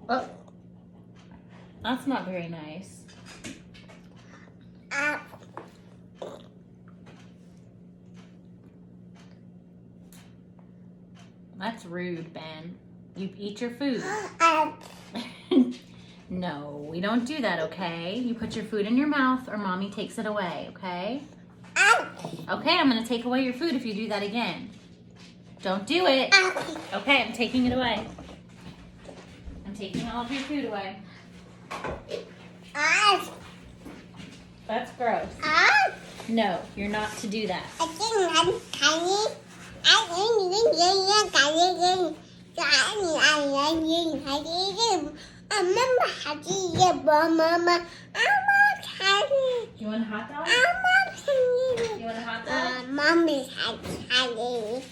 Oh, that's not very nice. That's rude, Ben. You eat your food. No, we don't do that, okay? You put your food in your mouth or mommy takes it away, okay? Okay, I'm gonna take away your food if you do that again. Don't do it. Okay, I'm taking it away. I'm taking all of your food away. That's gross. No, you're not to do that. You want a hot dog? You want a hot dog? Mommy's had candy.